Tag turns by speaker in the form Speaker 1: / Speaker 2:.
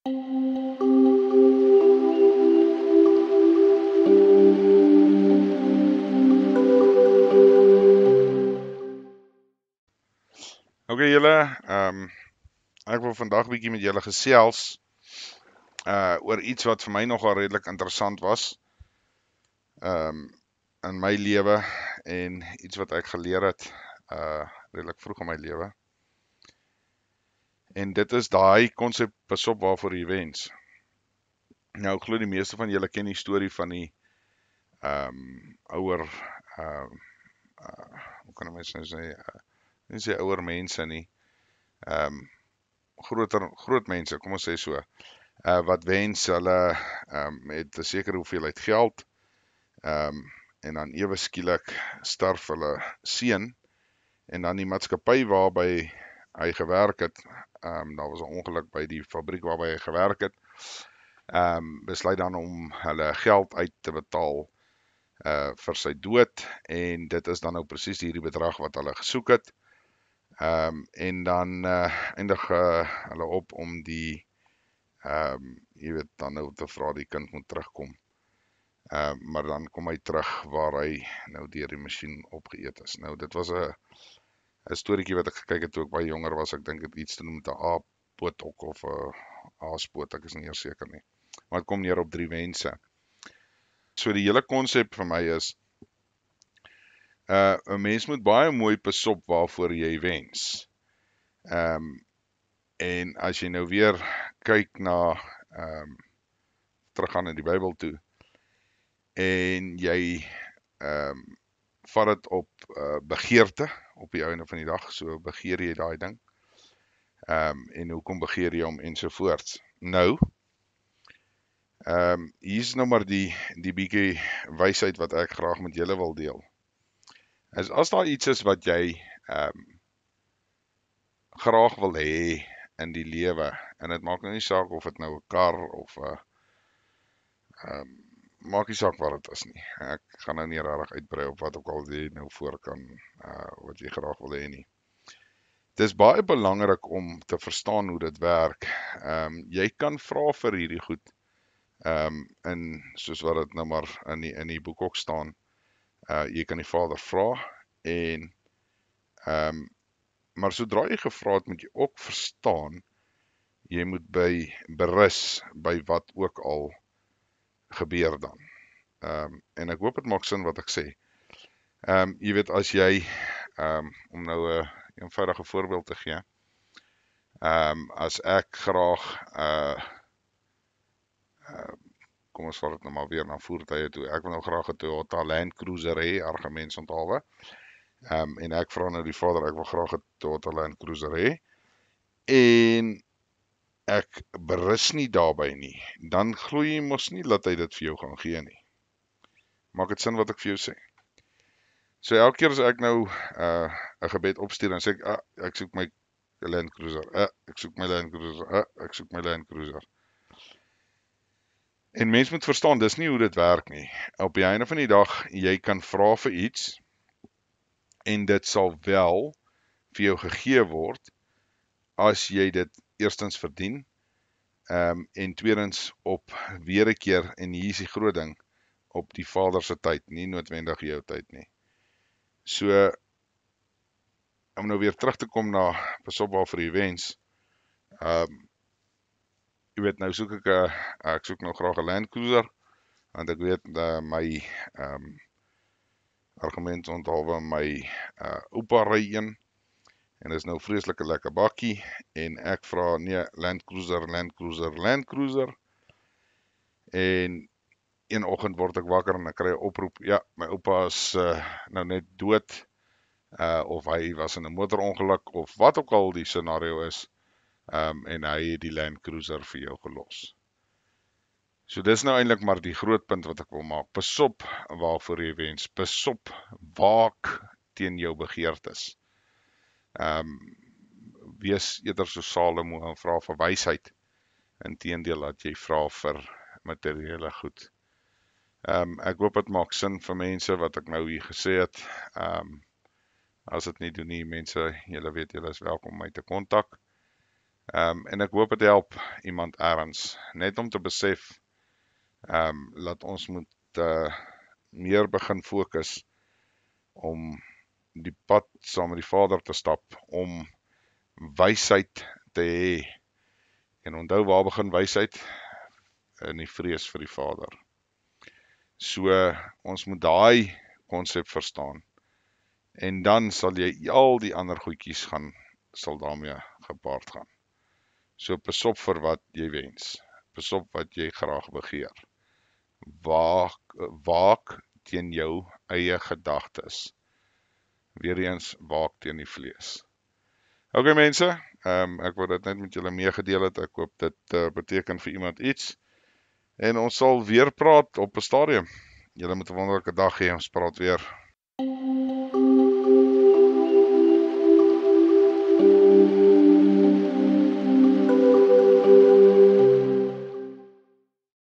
Speaker 1: Ok julle, ek wil vandag 'n bietjie met julle gesels oor iets wat vir my nogal redelik interessant was um, in my lewe en iets wat ek geleer het redelik vroeg in my lewe. En dit is daai konsep pas op waarvoor jy wens. Nou ek glo die meeste van julle ken die storie van die ouer hoe kan 'n mens nou sê nie sê ouer mense nie. Groot mense, kom ons sê so. Wat wens hulle met 'n sekere hoeveelheid geld en dan ewe skielik sterf hulle seun en dan die maatskappy waarby hy gewerk het, daar was 'n ongeluk by die fabriek waarby hy gewerk het, besluit dan om hulle geld uit te betaal vir sy dood en dit is dan nou presies hierdie bedrag wat hulle gesoek het. En dan eindig hulle op om die jy weet dan nou te vra die kind moet terugkom. Maar dan kom hy terug waar hy nou deur die masjien opgeëet is. Nou dit was 'n storieetjie wat ek gekyk het toe ek baie jonger was. Ek dink dit iets te doen met 'n aappoot ook of 'n aaspoot, ek is nie eers seker nie. Maar dit kom neer op 3 wense. So die hele konsep vir my is 'n mens moet baie mooi besop waarvoor jy wens. En as jy nou weer kyk na teruggaan in die Bybel toe en jy vat dit op begeerte op die einde van die dag, so begeer jy daai ding. En hoekom begeer jy hom ensovoorts. Nou, hier is nou maar die bietjie wysheid wat ek graag met julle wil deel. As daar iets is wat jy graag wil hê in die lewe, en dit maak nou nie saak of dit nou 'n kar of 'n maak nie saak wat dit is nie. Ek gaan nou nie regtig uitbrei op wat ook al jy nou voor kan wat jy graag wil hê nie. Dis baie belangrik om te verstaan hoe dit werk. Jy kan vra vir hierdie goed. En soos wat dit nou maar in die boek ook staan, jy kan die Vader vra en maar sodra jy gevra het, moet jy ook verstaan jy moet berus by wat ook al gebeur dan. En ek hoop dit maak sin wat ek sê. Jy weet as jy om nou 'n eenvoudige voorbeeld te gee. As ek graag kom ons vat dit nou maar weer na voertuie toe. Ek wil nou graag 'n Toyota Land Cruiser hê, argument onthaalwe. En ek vra nou die Vader, ek wil graag 'n Toyota Land Cruiser hê. En ek berus nie daarby nie. Dan glo jy mos nie dat hy dit vir jou gaan gee nie. Maak dit sin wat ek vir jou sê? So elke keer as ek nou 'n gebed opstuur en sê ek soek my Land Cruiser, ek soek my Land Cruiser, ek soek my Land Cruiser. En mens moet verstaan, dis nie hoe dit werk nie. Op die einde van die dag, jy kan vra vir iets en dit sal wel vir jou gegee word as jy dit eerstens verdien en tweedens op weer 'n keer, en hier is die groot ding, op die Vader se tyd, nie noodwendig jou tyd nie. So om nou weer terug te kom na pas op waarvoor jy wens. Jy weet nou soek ek soek nou graag 'n Land Cruiser, want ek weet my argument onthaalwe my oupa ry een en is nou vreeslike lekker bakkie en ek vra nee Land Cruiser en een oggend word ek wakker en ek kry 'n oproep, ja, my oupa is nou net dood of hy was in 'n motorongeluk of wat ook al die scenario is. En hy het die Land Cruiser vir jou gelos. So dis nou eintlik maar die groot punt wat ek wil maak. Besop waarvoor jy wens. Besop waak teen jou begeertes. Wees eerder so Salomo en vra vir wysheid, inteendeel dat jy vra vir materiële goed. Ek hoop dit maak sin vir mense wat ek nou hier gesê het. As dit nie doen nie, mense, julle weet julle is welkom om my te kontak. En ek hoop dit help iemand ergens, net om te besef, dat ons moet meer begin fokus om die pad saam met die Vader te stap, om wysheid te hê. En onthou, waar begin wysheid? In die vrees vir die Vader. So, ons moet daai konsep verstaan. En dan sal jy al die ander goedjies sal daarmee gepaard gaan. So, pas op vir wat jy wens. Pas op wat jy graag begeer. Waak teen jou eie gedagtes. Weereens, waak teen die vlees. Ok mense, ek wil dit net met julle meegedeel het. Ek hoop dit beteken vir iemand iets. En ons sal weer praat op 'n stadium. Julle moet 'n wonderlike dag hê, ons praat weer.